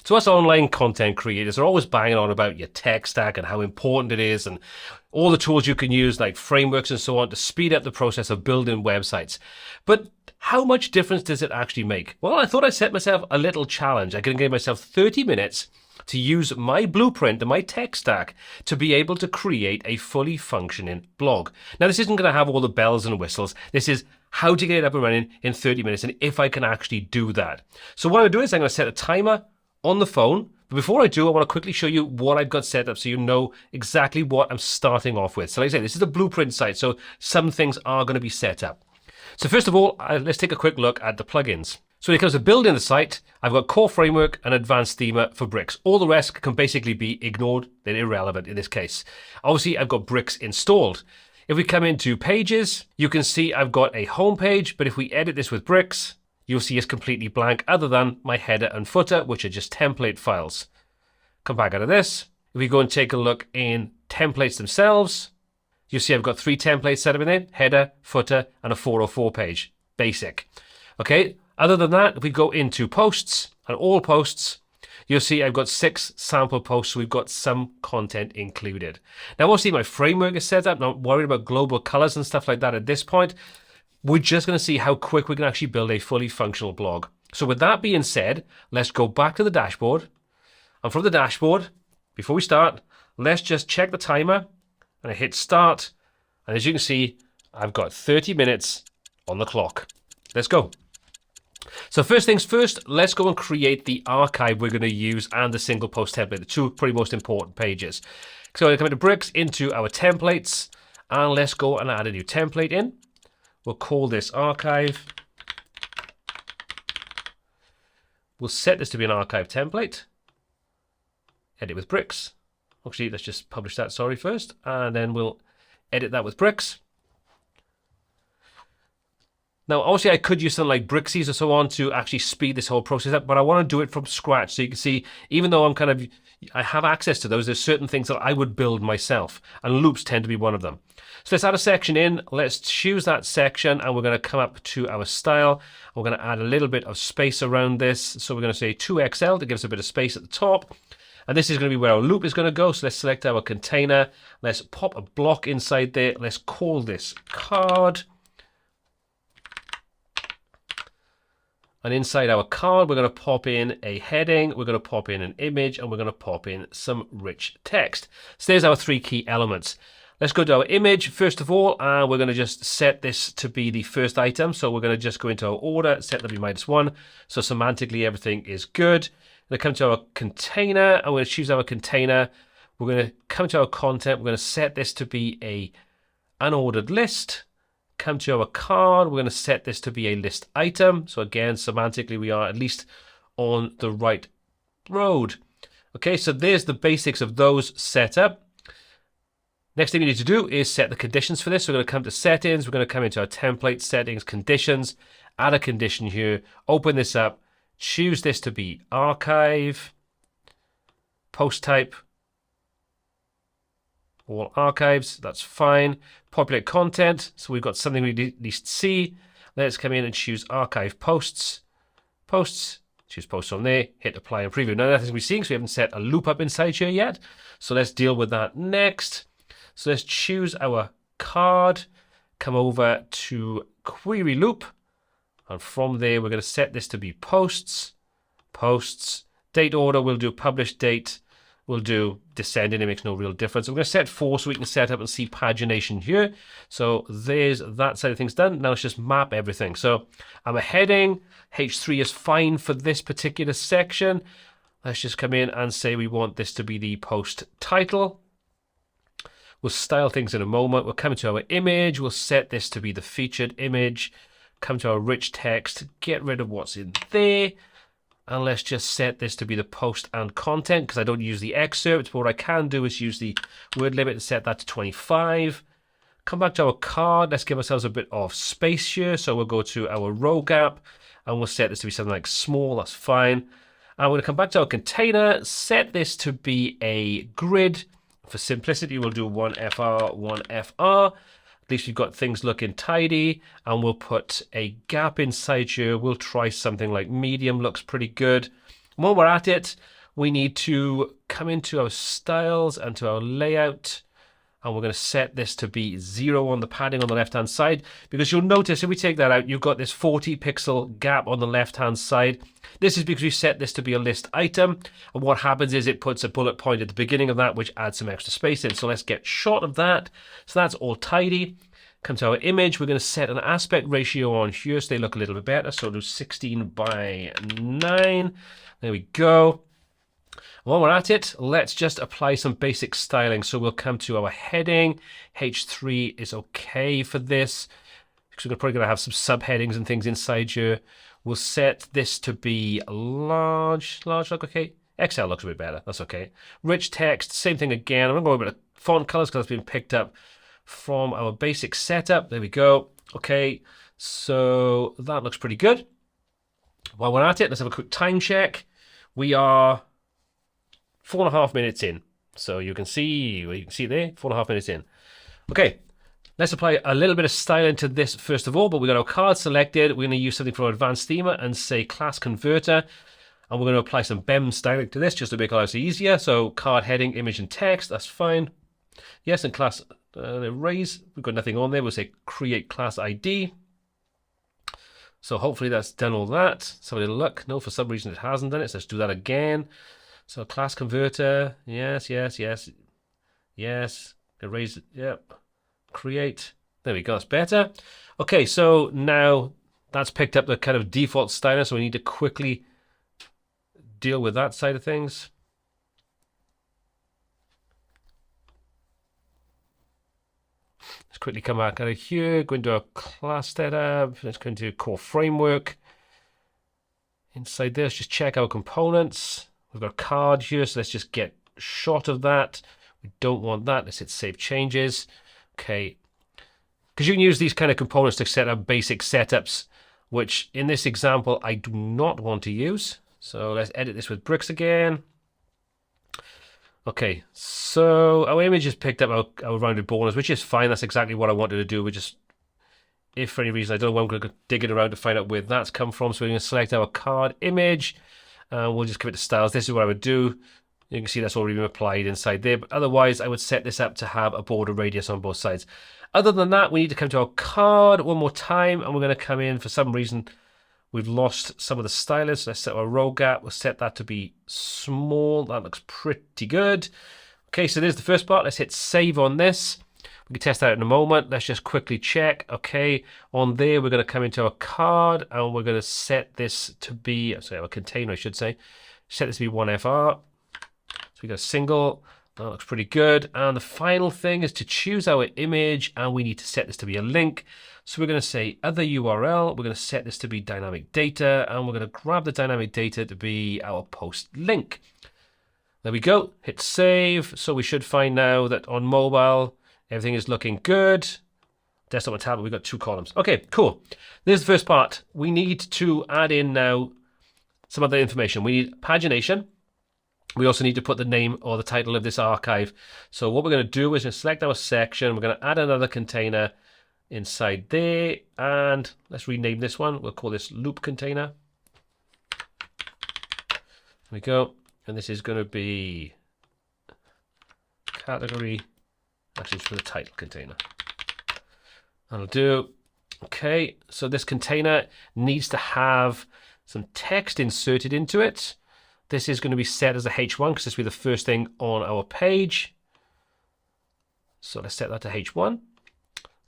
So us online content creators are always banging on about your tech stack and how important it is and all the tools you can use like frameworks and so on to speed up the process of building websites. But how much difference does it actually make? Well, I thought I'd set myself a little challenge. I can give myself 30 minutes to use my blueprint and my tech stack to be able to create a fully functioning blog. Now, this isn't going to have all the bells and whistles. This is how to get it up and running in 30 minutes and if I can actually do that. So what I'm going to do is I'm going to set a timer on the phone. But before I do, I want to quickly show you what I've got set up so you know exactly what I'm starting off with. So like I say, this is a blueprint site, so some things are going to be set up. So first of all, let's take a quick look at the plugins. So when it comes to building the site, I've got core framework and advanced theme for bricks. All the rest can basically be ignored. They're irrelevant in this case. Obviously, I've got bricks installed. If we come into pages, you can see I've got a home page, but if we edit this with bricks, you'll see it's completely blank other than my header and footer, which are just template files. Come back out of this. If we go and take a look in templates themselves, you'll see I've got 3 templates set up in there, header, footer, and a 404 page, basic. Okay. Other than that, if we go into posts and all posts, you'll see I've got 6 sample posts, so we've got some content included. Now, obviously, my framework is set up. Not worried about global colors and stuff like that at this point. We're just going to see how quick we can actually build a fully functional blog. So with that being said, let's go back to the dashboard. And from the dashboard, before we start, let's just check the timer. And I hit start. And as you can see, I've got 30 minutes on the clock. Let's go. So first things first, let's go and create the archive we're going to use and the single post template, the 2 pretty most important pages. So I come into bricks, into our templates, and let's go and add a new template in. We'll call this archive. We'll set this to be an archive template. Edit with bricks. Actually, let's just publish that, first. And then we'll edit that with bricks. Now, obviously, I could use something like Brixies or so on to actually speed this whole process up, but I want to do it from scratch. So you can see, even though I have access to those, there's certain things that I would build myself, and loops tend to be one of them. So let's add a section in. Let's choose that section, and we're going to come up to our style. We're going to add a little bit of space around this. So we're going to say 2XL to give us a bit of space at the top. And this is going to be where our loop is going to go. So let's select our container. Let's pop a block inside there. Let's call this card. And inside our card, we're going to pop in a heading, we're going to pop in an image, and we're going to pop in some rich text. So there's our 3 key elements. Let's go to our image, first of all, and we're going to just set this to be the first item. So we're going to just go into our order, set that to be -1. So semantically, everything is good. We're going to come to our container, and we're going to choose our container. We're going to come to our content. We're going to set this to be a unordered list. Come to our card, we're going to set this to be a list item. So again, semantically, we are at least on the right road. Okay, so there's the basics of those set up. Next thing we need to do is set the conditions for this. So we're going to come to settings, we're going to come into our template settings, conditions, add a condition here, open this up, choose this to be archive, post type, all archives, that's fine. Populate content, so we've got something we at least see. Let's come in and choose archive posts. Posts, choose posts on there, hit apply and preview. Now nothing's we're seeing, so we haven't set a loop up inside here yet. So let's deal with that next. So let's choose our card, come over to query loop, and from there we're going to set this to be posts, date order, we'll do publish date, we'll do descending, it makes no real difference. I'm going to set 4 so we can set up and see pagination here. So there's that side of things done. Now let's just map everything. So I'm a heading, H3 is fine for this particular section. Let's just come in and say we want this to be the post title. We'll style things in a moment. We'll come to our image. We'll set this to be the featured image. Come to our rich text, get rid of what's in there. And let's just set this to be the post and content because I don't use the excerpt. But what I can do is use the word limit and set that to 25. Come back to our card. Let's give ourselves a bit of space here. So we'll go to our row gap and we'll set this to be something like small. That's fine. And we're going to come back to our container, set this to be a grid. For simplicity, we'll do 1FR, 1FR. At least we've got things looking tidy, and we'll put a gap inside here. We'll try something like medium, looks pretty good. While we're at it, we need to come into our styles and to our layout. And we're going to set this to be 0 on the padding on the left-hand side, because you'll notice if we take that out, you've got this 40 pixel gap on the left-hand side. This is because we set this to be a list item. And what happens is it puts a bullet point at the beginning of that, which adds some extra space in. So let's get shot of that. So that's all tidy. Come to our image. We're going to set an aspect ratio on here so they look a little bit better. So do 16:9. There we go. While we're at it, let's just apply some basic styling. So we'll come to our heading. H3 is okay for this, because we're probably going to have some subheadings and things inside here. We'll set this to be large look okay. XL looks a bit better, that's okay. Rich text, same thing again. I'm going to go over to font colors because it's been picked up from our basic setup. There we go. Okay, so that looks pretty good. While we're at it, let's have a quick time check. We are 4.5 minutes in. So you can see there, 4.5 minutes in. Okay, let's apply a little bit of style into this first of all, but we've got our card selected. We're going to use something from our advanced themer and say class converter. And we're going to apply some BEM styling to this just to make our lives easier. So card heading, image and text, that's fine. Yes, and class erase, we've got nothing on there. We'll say create class ID. So hopefully that's done all that. Let's have a little look. No, for some reason it hasn't done it. So let's do that again. So class converter, yes. Erase it, yep. Create. There we go, that's better. Okay, so now that's picked up the kind of default styling, so we need to quickly deal with that side of things. Let's quickly come back out of here, go into our class setup. Let's go into core framework. Inside this, just check our components. We've got a card here, so let's just get shot of that. We don't want that. Let's hit save changes. Okay. Because you can use these kind of components to set up basic setups, which in this example, I do not want to use. So let's edit this with bricks again. Okay, so our image has picked up our rounded borders, which is fine. That's exactly what I wanted to do. We just, if for any reason, I don't know where I'm going to dig it around to find out where that's come from. So we're going to select our card image. We'll just give it to styles. This is what I would do. You can see that's already been applied inside there. But otherwise, I would set this up to have a border radius on both sides. Other than that, we need to come to our card one more time. And we're going to come in, for some reason, we've lost some of the stylus. Let's set our row gap. We'll set that to be small. That looks pretty good. Okay, so there's the first part. Let's hit save on this. We can test that in a moment. Let's just quickly check. Okay, on there, we're going to come into our card and we're going to set this to be, sorry, our container, I should say. Set this to be 1FR. So we got a single. That looks pretty good. And the final thing is to choose our image, and we need to set this to be a link. So we're going to say other URL. We're going to set this to be dynamic data, and we're going to grab the dynamic data to be our post link. There we go. Hit save. So we should find now that on mobile, everything is looking good. Desktop and tablet, we've got 2 columns. Okay, cool. There's the first part. We need to add in now some other information. We need pagination. We also need to put the name or the title of this archive. So what we're going to do is just select our section. We're going to add another container inside there. And let's rename this one. We'll call this loop container. There we go. And this is going to be category. Actually, it's for the title container. That'll do. Okay, so this container needs to have some text inserted into it. This is going to be set as a H1 because this will be the first thing on our page. So let's set that to H1.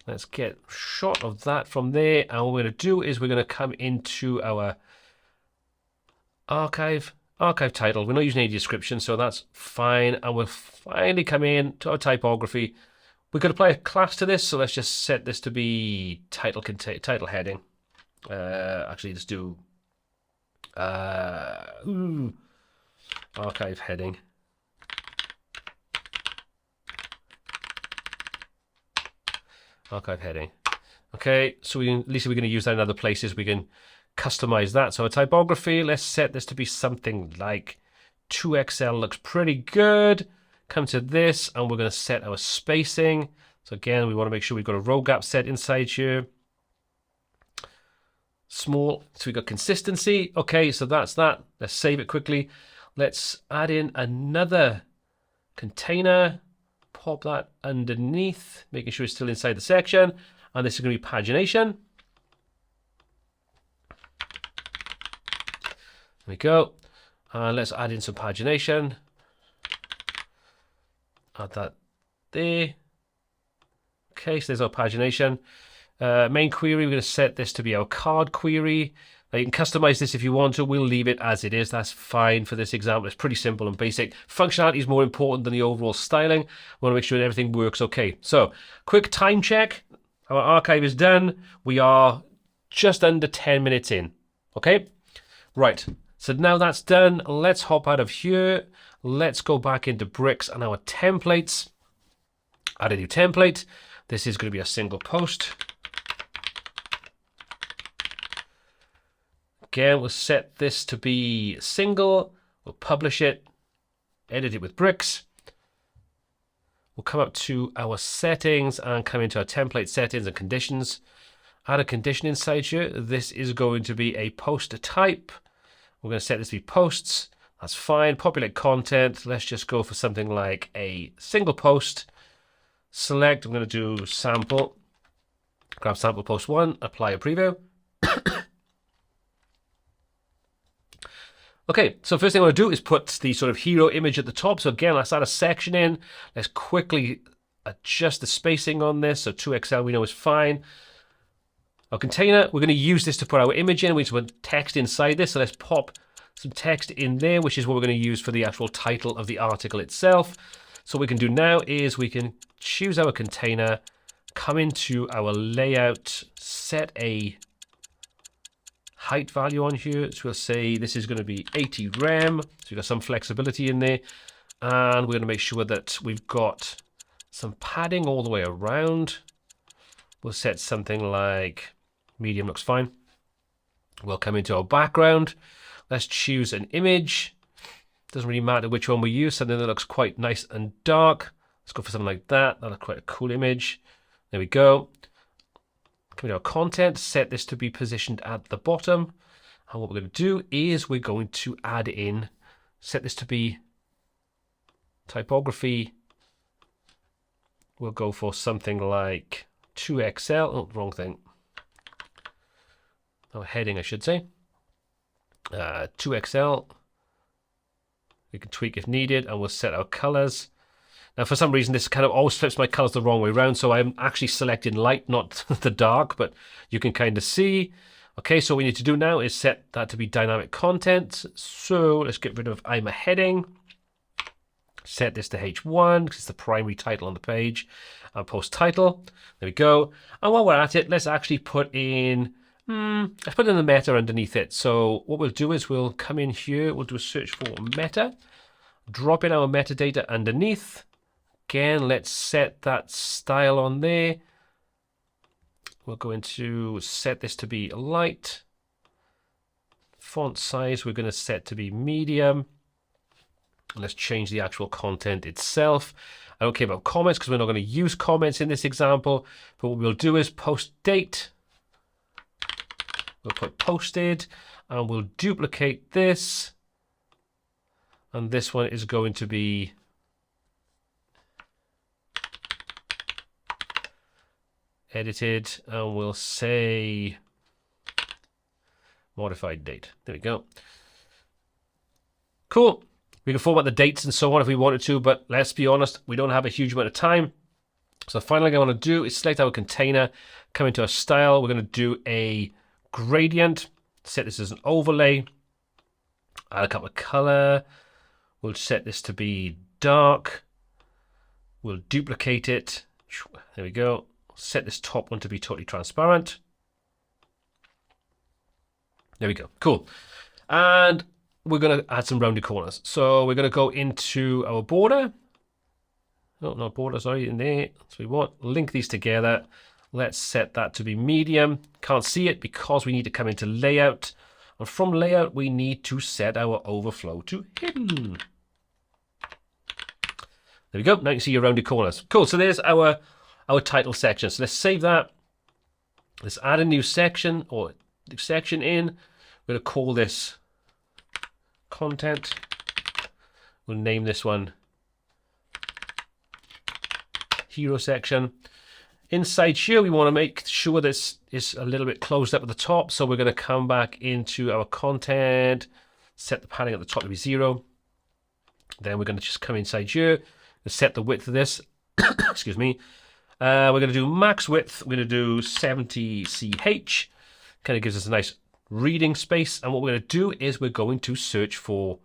Let's get a shot of that from there. And what we're going to do is we're going to come into our archive title. We're not using any description, so that's fine. And we'll finally come in to our typography. We could apply a class to this, so let's just set this to be title heading. Actually, let's do archive heading. Archive heading. Okay, so at least we're going to use that in other places. We can customize that. So a typography, let's set this to be something like 2XL. Looks pretty good. Come to this, and we're going to set our spacing. So again, we want to make sure we've got a row gap set inside here. small. So we got consistency. Okay, so that's that. Let's save it quickly. Let's add in another container. Pop that underneath, making sure it's still inside the section. And this is going to be pagination. There we go. And let's add in some pagination. Add that there. Okay, so there's our pagination. Main query, we're going to set this to be our card query. Now you can customize this if you want to. We'll leave it as it is. That's fine for this example. It's pretty simple and basic. Functionality is more important than the overall styling. We want to make sure that everything works okay. So, quick time check. Our archive is done. We are just under 10 minutes in. Okay? Right. So now that's done. Let's hop out of here. Let's go back into Bricks and our templates. Add a new template. This is going to be a single post. Again, we'll set this to be single. We'll publish it, edit it with Bricks. We'll come up to our settings and come into our template settings and conditions. Add a condition inside here. This is going to be a post type. We're going to set this to be posts. That's fine. Populate content. Let's just go for something like a single post. Select. I'm going to do sample. Grab sample post 1. Apply a preview. Okay, so first thing I want to do is put the sort of hero image at the top. So again, let's add a section in. Let's quickly adjust the spacing on this. So 2XL we know is fine. Our container, we're going to use this to put our image in. We need to put text inside this. So let's pop some text in there, which is what we're going to use for the actual title of the article itself. So what we can do now is we can choose our container, come into our layout, set a height value on here. So we'll say this is going to be 80 rem. So we've got some flexibility in there. And we're going to make sure that we've got some padding all the way around. We'll set something like medium, looks fine. We'll come into our background. Let's choose an image. Doesn't really matter which one we use. Something that looks quite nice and dark. Let's go for something like that. That'll quite a cool image. There we go. Come into our content, set this to be positioned at the bottom. And what we're going to do is we're going to add in, set this to be typography. We'll go for something like 2XL. Oh, wrong thing. Oh, heading, I should say. 2XL. We can tweak if needed, and we'll set our colors. Now, for some reason, this kind of always flips my colors the wrong way around, so I'm actually selecting light, not the dark, but you can kind of see. Okay, so what we need to do now is set that to be dynamic content. So let's get rid of I'm a heading. Set this to H1, because it's the primary title on the page. And post title. There we go. And while we're at it, let's actually put in, let's put in the meta underneath it. So what we'll do is we'll come in here, we'll do a search for meta, drop in our metadata underneath. Again, let's set that style on there. We're going to set this to be light. Font size, we're going to set to be medium. Let's change the actual content itself. I don't care about comments because we're not going to use comments in this example. But what we'll do is post date. We'll put posted and we'll duplicate this. And this one is going to be edited, and we'll say modified date. There we go. Cool. We can format the dates and so on if we wanted to, but let's be honest, we don't have a huge amount of time. So the final thing I want to do is select our container, come into our style. We're going to do a gradient, set this as an overlay, add a couple of color. We'll set this to be dark. We'll duplicate it. There we go. Set this top one to be totally transparent. There we go. Cool. And we're going to add some rounded corners. So we're going to go into our border. No, not border, sorry, in there. So we want link these together. Let's set that to be medium. Can't see it because we need to come into layout. And from layout, we need to set our overflow to hidden. There we go. Now you can see your rounded corners. Cool. So there's our title section. So let's save that. Let's add a new section, or section in. We're going to call this content. We'll name this one hero section. Inside here, we want to make sure this is a little bit closed up at the top. So we're going to come back into our content, set the padding at the top to be 0. Then we're going to just come inside here and set the width of this. Excuse me. We're going to do max width. We're going to do 70 ch. Kind of gives us a nice reading space. And what we're going to do is we're going to search for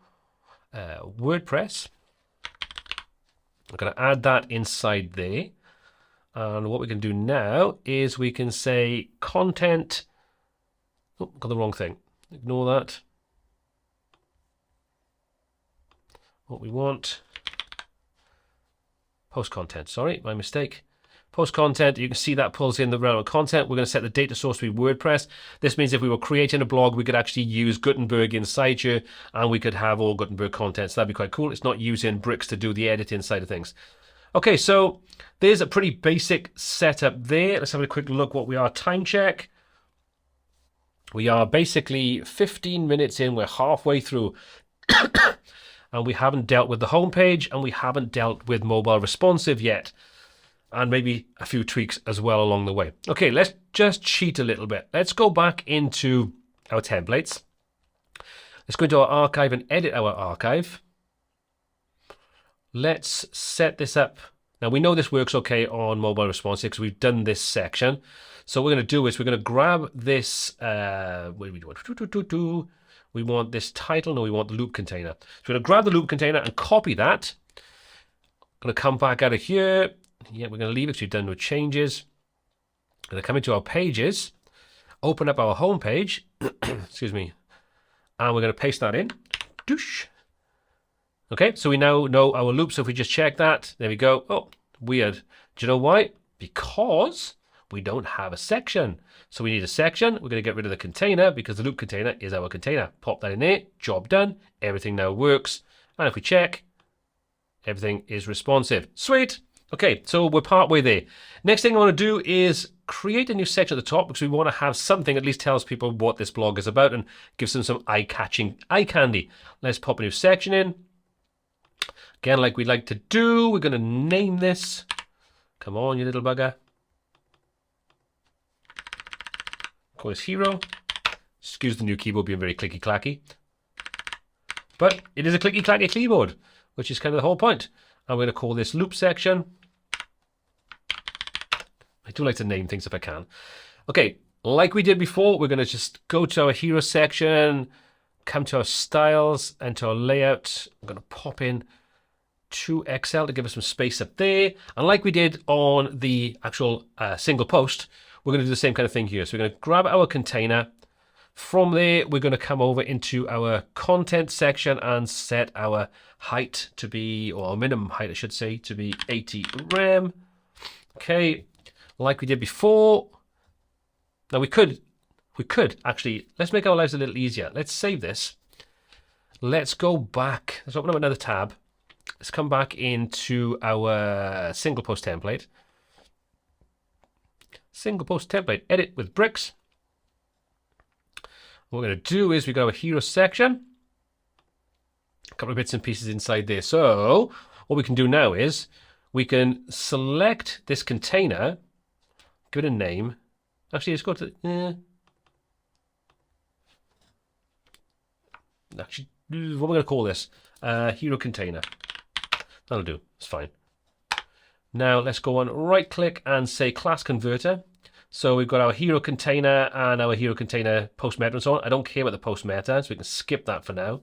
WordPress. We're going to add that inside there. And what we can do now is we can say content. Oh, got the wrong thing. Ignore that. What we want. Post content. Sorry, my mistake. Post content. You can see that pulls in the relevant content. We're going to set the data source to be WordPress. This means if we were creating a blog, we could actually use Gutenberg inside here, and we could have all Gutenberg content. So that'd be quite cool. It's not using bricks to do the editing side of things. Okay, so there's a pretty basic setup there. Let's have a quick look what we are. Time check. We are basically 15 minutes in. We're halfway through. And we haven't dealt with the home page, and we haven't dealt with mobile responsive yet. And maybe a few tweaks as well along the way. Okay, let's just cheat a little bit. Let's go back into our templates. Let's go into our archive and edit our archive. Let's set this up. Now we know this works okay on mobile responsive because we've done this section. So what we're going to do is we're going to grab this. What do we do? We want this title. No, we want the loop container. So we're going to grab the loop container and copy that. Going to come back out of here. Yeah, we're going to leave it because we've done no changes. Going to come into our pages, open up our home page. Excuse me. And we're going to paste that in. Doosh. Okay, so we now know our loop. So if we just check that, there we go. Oh, weird. Do you know why? Because we don't have a section. So we need a section. We're going to get rid of the container because the loop container is our container. Pop that in there. Job done. Everything now works. And if we check, everything is responsive. Sweet. Okay, so we're partway there. Next thing I want to do is create a new section at the top because we want to have something that at least tells people what this blog is about and gives them some eye-catching eye candy. Let's pop a new section in. Again, like we like to do, we're going to name this. Come on, you little bugger. Call this hero. Excuse the new keyboard being very clicky-clacky. But it is a clicky-clacky keyboard, which is kind of the whole point. And we're going to call this loop section. I do like to name things if I can. Okay, like we did before, we're going to just go to our hero section, come to our styles and to our layout. I'm going to pop in to Excel to give us some space up there. And like we did on the actual single post, we're going to do the same kind of thing here. So we're going to grab our container. From there, we're going to come over into our content section and set our height to be, or our minimum height, I should say, to be 80 rem. Okay, like we did before. Now we could actually, let's make our lives a little easier. Let's save this. Let's go back. Let's open up another tab. Let's come back into our single post template. Single post template, edit with bricks. What we're going to do is we got our hero section. A couple of bits and pieces inside there. So what we can do now is we can select this container, give it a name. Actually, let's go to actually, what am I going to call this? Hero container. That'll do. It's fine. Now let's go on right click and say class converter. So we've got our hero container and our hero container post meta and so on. I don't care about the post meta, so we can skip that for now.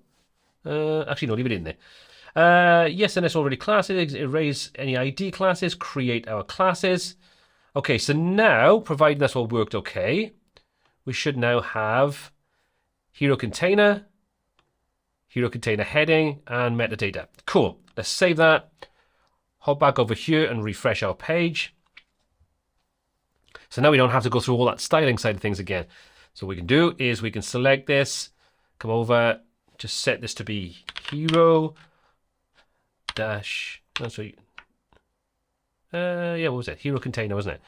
Actually, no, leave it in there. Yes, and it's already classes. Erase any ID classes. Create our classes. Okay, so now, providing that's all worked okay, we should now have hero container heading, and metadata. Cool. Let's save that. Hop back over here and refresh our page. So now we don't have to go through all that styling side of things again. So what we can do is we can select this, come over, just set this to be hero dash, that's right. Yeah, what was it? Hero container, wasn't it?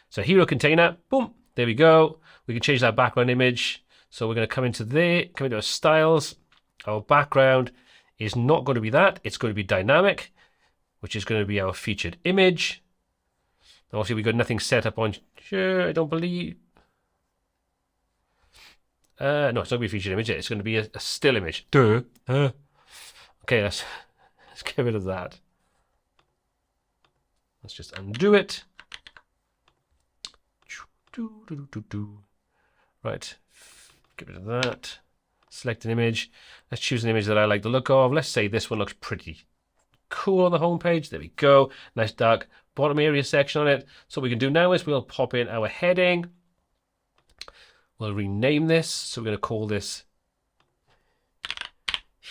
So hero container, boom, there we go. We can change that background image. So we're going to come into there, come into our styles. Our background is not going to be that. It's going to be dynamic, which is going to be our featured image. Obviously, we've got nothing set up on. Sure, I don't believe. No, it's not going to be a featured image. It's going to be a still image. Duh. Okay, let's get rid of that. Let's just undo it. Right, get rid of that. Select an image. Let's choose an image that I like the look of. Let's say this one looks pretty cool on the home page. There we go. Nice dark bottom area section on it. So what we can do now is we'll pop in our heading. We'll rename this. So we're going to call this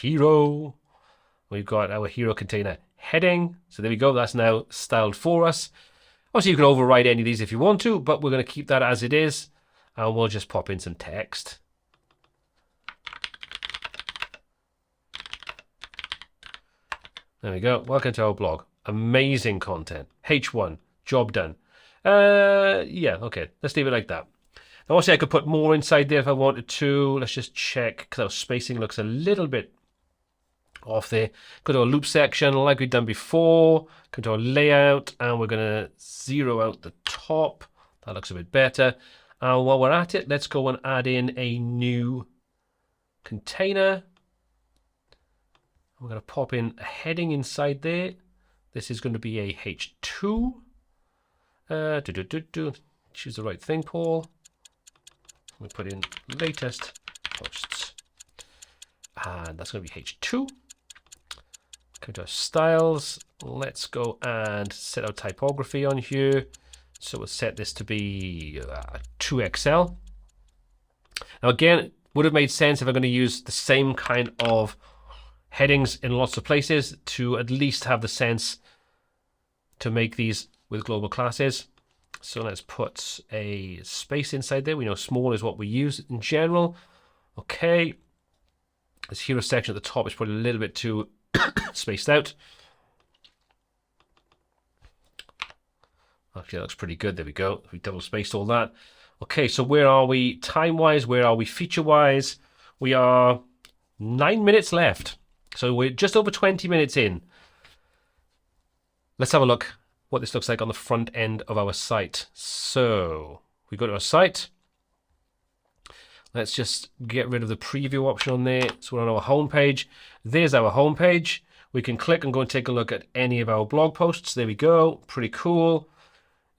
Hero. We've got our hero container heading. So there we go. That's now styled for us. Obviously, you can override any of these if you want to, but we're going to keep that as it is. And we'll just pop in some text. There we go. Welcome to our blog. Amazing content. H1. Job done. Yeah, okay. Let's leave it like that. Now, obviously, I could put more inside there if I wanted to. Let's just check, because our spacing looks a little bit off there. Go to our loop section like we've done before. Come to our layout, and we're going to zero out the top. That looks a bit better. And while we're at it, let's go and add in a new container. We're going to pop in a heading inside there. This is going to be a H2. Choose the right thing, Paul. We put in latest posts. And that's going to be H2. Come to our styles. Let's go and set our typography on here. So we'll set this to be 2XL. Now again, it would have made sense if I'm going to use the same kind of headings in lots of places to at least have the sense to make these with global classes. So let's put a space inside there. We know small is what we use in general. Okay. This hero section at the top is probably a little bit too spaced out. Actually, that looks pretty good. There we go. We double spaced all that. Okay, so where are we time-wise? Where are we feature-wise? We are 9 minutes left. So we're just over 20 minutes in. Let's have a look what this looks like on the front end of our site. So we go to our site. Let's just get rid of the preview option on there. So we're on our home page. There's our home page. We can click and go and take a look at any of our blog posts. There we go. Pretty cool.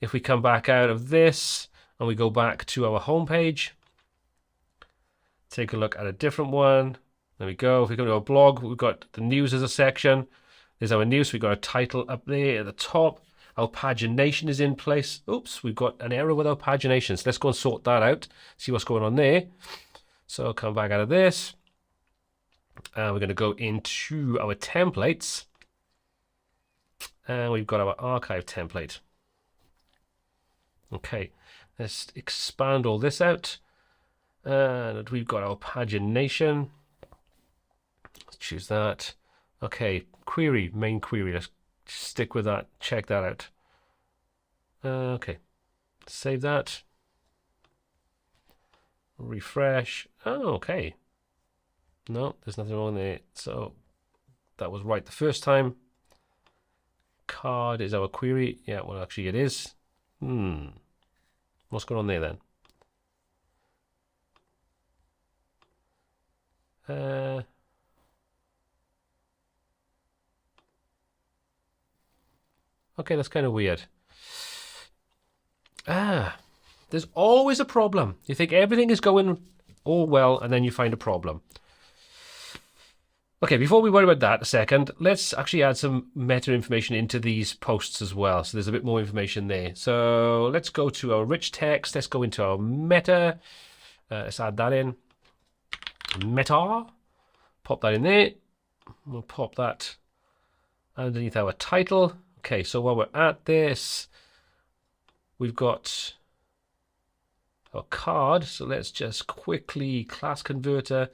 If we come back out of this and we go back to our home page, take a look at a different one. There we go. If we come to our blog, we've got the news as a section. There's our news. We've got a title up there at the top. Our pagination is in place. Oops, we've got an error with our pagination. So let's go and sort that out, see what's going on there. So I'll come back out of this. And we're going to go into our templates. And we've got our archive template. Okay, let's expand all this out. And we've got our pagination. Let's choose that. Okay, query, main query. Let's stick with that. Check that out. Okay, save that. Refresh. Oh, okay. No, there's nothing wrong there. So that was right the first time. Card is our query. Yeah, well, actually it is. What's going on there then? Okay, that's kind of weird. There's always a problem. You think everything is going all well, and then you find a problem. Okay, before we worry about that a second, let's actually add some meta information into these posts as well. So there's a bit more information there. So let's go to our rich text. Let's go into our meta. Let's add that in. Meta. Pop that in there. We'll pop that underneath our title. Okay, so while we're at this, we've got our card. So let's just quickly class converter.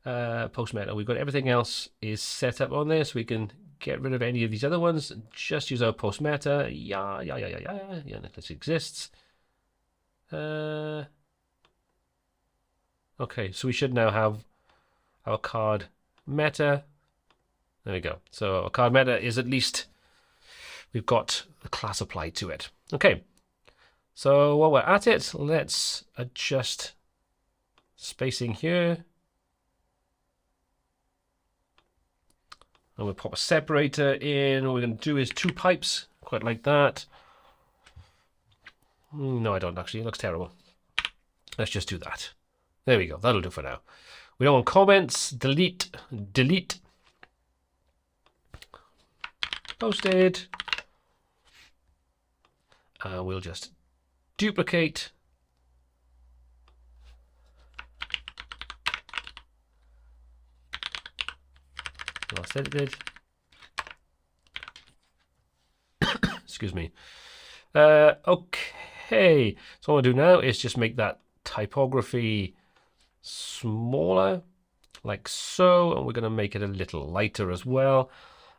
Post meta. We've got everything else is set up on there, so we can get rid of any of these other ones and just use our post meta. Yeah, this exists. Okay, Okay, so we should now have our card meta. There we go. So our card meta is at least, we've got the class applied to it. Okay, so while we're at it, let's adjust spacing here. And we'll pop a separator in. What we're going to do is 2 pipes, quite like that. No, I don't actually. It looks terrible. Let's just do that. There we go. That'll do for now. We don't want comments. Delete. Delete. Posted. And we'll just duplicate. Last edited. Excuse me. Okay. So what I'll do now is just make that typography smaller, like so, and we're going to make it a little lighter as well.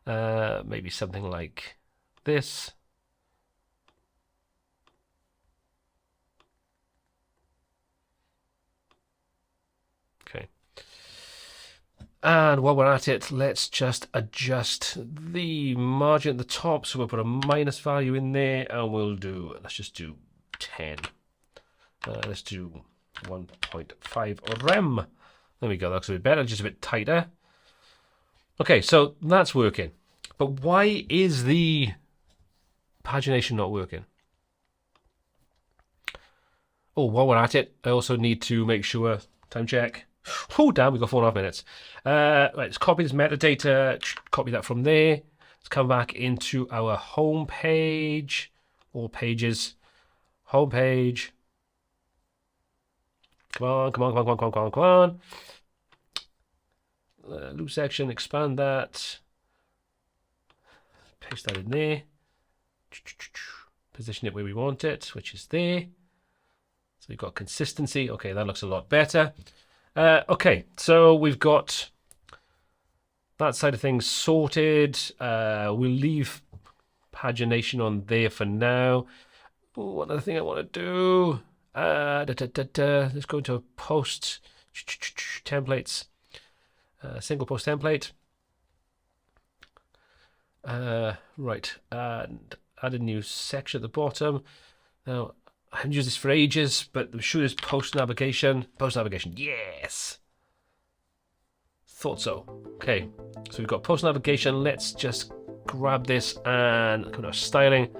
Maybe something like this. Okay. And while we're at it, let's just adjust the margin at the top. So we'll put a minus value in there, and let's just do 10. Let's do 1.5 rem. There we go. That looks a bit better, just a bit tighter. Okay, so that's working. But why is the pagination not working? Oh, while we're at it, I also need to make sure, time check. Oh, damn, we've got 4.5 minutes. Right, let's copy this metadata, copy that from there. Let's come back into our home page, all pages, home page. Come on, come on, come on, come on, come on, come on, come on. Loop section, expand that. Paste that in there. Position it where we want it, which is there. So we've got consistency. Okay, that looks a lot better. Okay, so we've got that side of things sorted. We'll leave pagination on there for now. Ooh, one other thing I want to do. Let's go into post templates. Single post template. Right, and add a new section at the bottom. Now, I haven't used this for ages, but I'm sure there's post navigation. Post navigation, yes! Thought so. Okay, so we've got post navigation. Let's just grab this and come to our styling,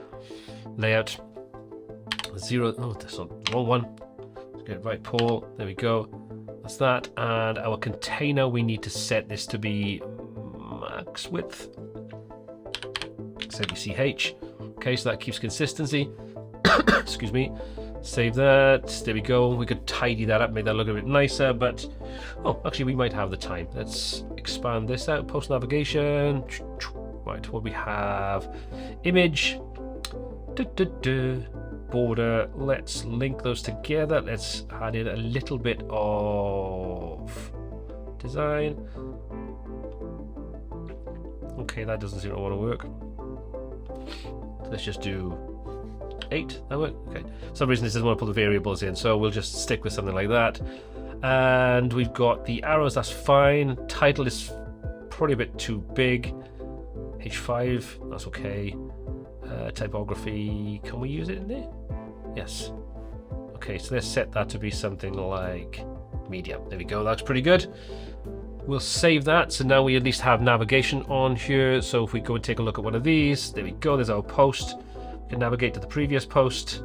layout, 0. Oh, that's not the wrong one. Let's get it right, Paul. There we go. That's that. And our container, we need to set this to be max width. 70ch. Okay, so that keeps consistency. Excuse me. Save that. There we go. We could tidy that up, make that look a bit nicer, but oh, actually we might have the time. Let's expand this out. Post navigation. Right, what we have? Image. Border. Let's link those together. Let's add in a little bit of design. Okay, that doesn't seem to want to work. So let's just do 8. That work? Okay. For some reason this doesn't want to put the variables in, so we'll just stick with something like that. And we've got the arrows, that's fine. Title is probably a bit too big. H5, that's okay. Typography, can we use it in there? Yes. Okay, so let's set that to be something like medium. There we go, that's pretty good. We'll save that, so now we at least have navigation on here. So if we go and take a look at one of these, there we go, there's our post. We can navigate to the previous post.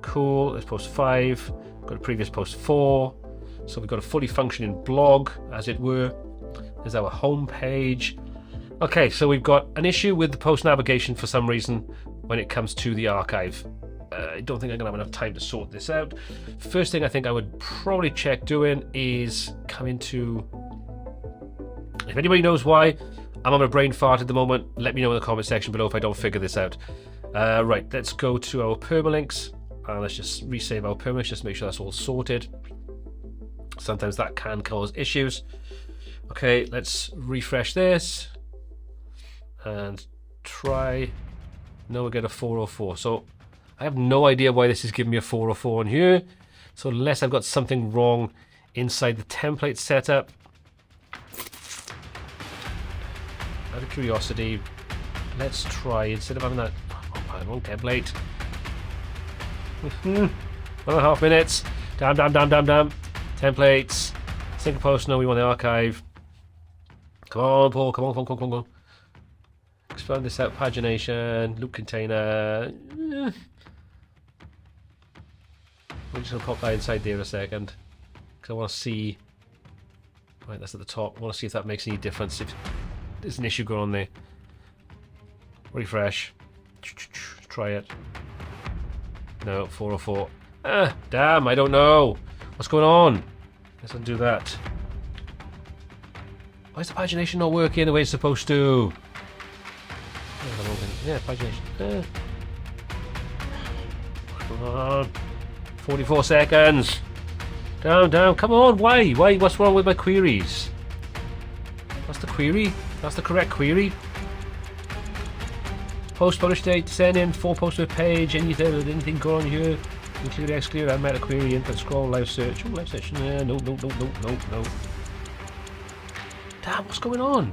Cool, there's post 5, got a previous post 4. So we've got a fully functioning blog, as it were. There's our home page. Okay, so we've got an issue with the post navigation for some reason when it comes to the archive. I don't think I'm gonna have enough time to sort this out. First thing I think I would probably check doing is come into, if anybody knows why, I'm on a brain fart at the moment, let me know in the comment section below if I don't figure this out. Right, let's go to our permalinks and let's just resave our permalinks, just make sure that's all sorted. Sometimes that can cause issues. Okay, let's refresh this and try. No, we get a 404. So I have no idea why this is giving me a 404 on here. So unless I've got something wrong inside the template setup. Out of curiosity, let's try, instead of having that wrong template. 1.5 minutes. Damn. Templates. Single post. No, we want the archive. Come on, Paul. Come on. Expand this out. Pagination. Loop container. We're just going to pop that inside there a second. Because I want to see. Right, that's at the top. I want to see if that makes any difference. If there's an issue going on there. Refresh. Try it. No, 404. Damn, I don't know. What's going on? Let's undo that. Why is the pagination not working the way it's supposed to? Yeah, pagination. Come on. 44 seconds. Down. Come on. Why? What's wrong with my queries? That's the query. That's the correct query. Post publish date, send in 4 posts per page, anything go on here, include, exclude, add meta query, input, scroll, live search. Live search, no. Damn, what's going on?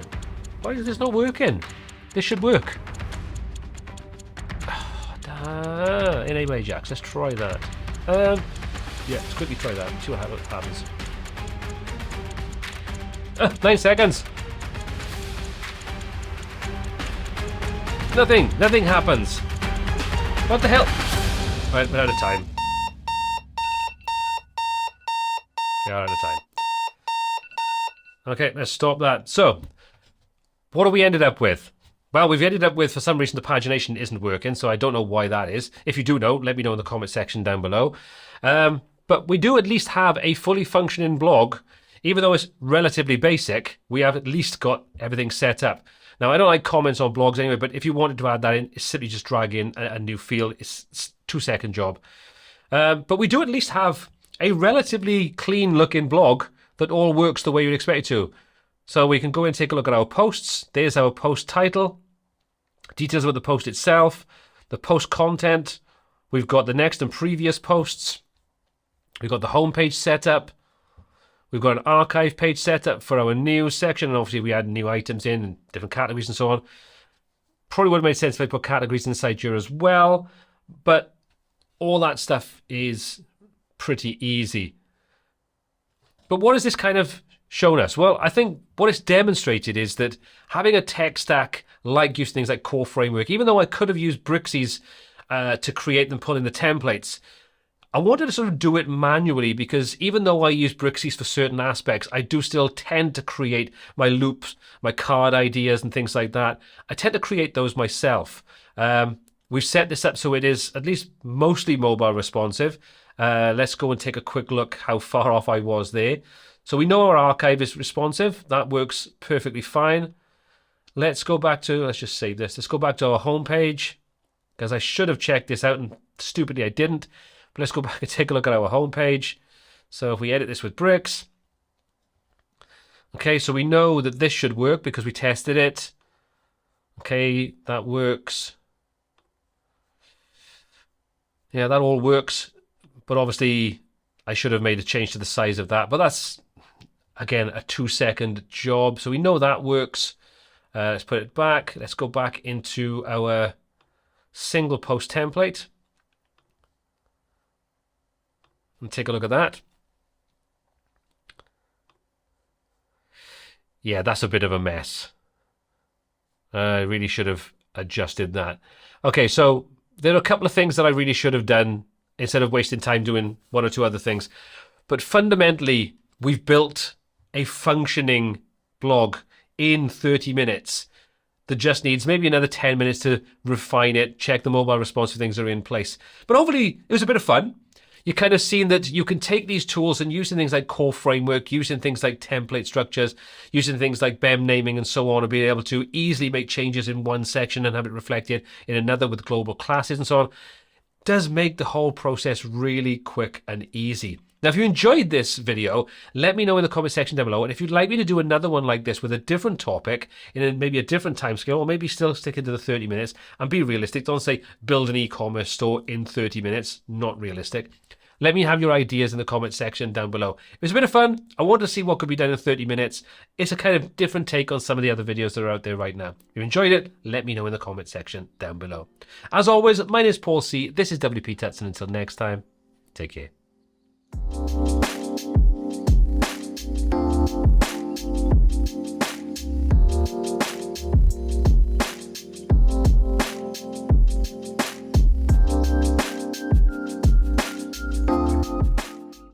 Why is this not working? This should work. Anyway, Jax, let's try that. Yeah, let's quickly try that, see what happens. 9 seconds. Nothing happens. What the hell? Right, we're out of time. We are out of time. Okay, let's stop that. So, what have we ended up with? Well, we've ended up with, for some reason, the pagination isn't working, so I don't know why that is. If you do know, let me know in the comment section down below. But we do at least have a fully functioning blog. Even though it's relatively basic, we have at least got everything set up. Now, I don't like comments on blogs anyway, but if you wanted to add that in, it's simply just drag in a new field. It's a 2-second job. But we do at least have a relatively clean-looking blog that all works the way you'd expect it to. So we can go in and take a look at our posts. There's our post title, details about the post itself, the post content. We've got the next and previous posts. We've got the homepage setup. We've got an archive page set up for our news section, and obviously we add new items in and different categories and so on. Probably would have made sense if I put categories inside here as well, but all that stuff is pretty easy. But what has this kind of shown us? Well, I think what it's demonstrated is that having a tech stack like using things like Core Framework, even though I could have used Brixies to create and pull in the templates, I wanted to sort of do it manually because even though I use Brixies for certain aspects, I do still tend to create my loops, my card ideas and things like that. I tend to create those myself. We've set this up so it is at least mostly mobile responsive. Let's go and take a quick look how far off I was there. So we know our archive is responsive. That works perfectly fine. Let's go back to, let's just save this. Let's go back to our homepage because I should have checked this out and stupidly I didn't. But let's go back and take a look at our homepage. So if we edit this with bricks. Okay, so we know that this should work because we tested it. Okay, that works. Yeah, that all works. But obviously, I should have made a change to the size of that. But that's, again, a 2-second job. So we know that works. Let's put it back. Let's go back into our single post template. And take a look at that. Yeah, that's a bit of a mess. I really should have adjusted that. Okay, so there are a couple of things that I really should have done instead of wasting time doing 1 or 2 other things. But fundamentally, we've built a functioning blog in 30 minutes that just needs maybe another 10 minutes to refine it, check the mobile responsive things are in place. But hopefully, it was a bit of fun. You kind of seen that you can take these tools and using things like Core Framework, using things like template structures, using things like BEM naming and so on, and being able to easily make changes in one section and have it reflected in another with global classes and so on, does make the whole process really quick and easy. Now, if you enjoyed this video, let me know in the comment section down below. And if you'd like me to do another one like this with a different topic, in maybe a different time scale, or maybe still stick into the 30 minutes and be realistic. Don't say build an e-commerce store in 30 minutes. Not realistic. Let me have your ideas in the comment section down below. It was a bit of fun. I want to see what could be done in 30 minutes. It's a kind of different take on some of the other videos that are out there right now. If you enjoyed it, let me know in the comment section down below. As always, my name is Paul C. This is WPTuts, and until next time, take care.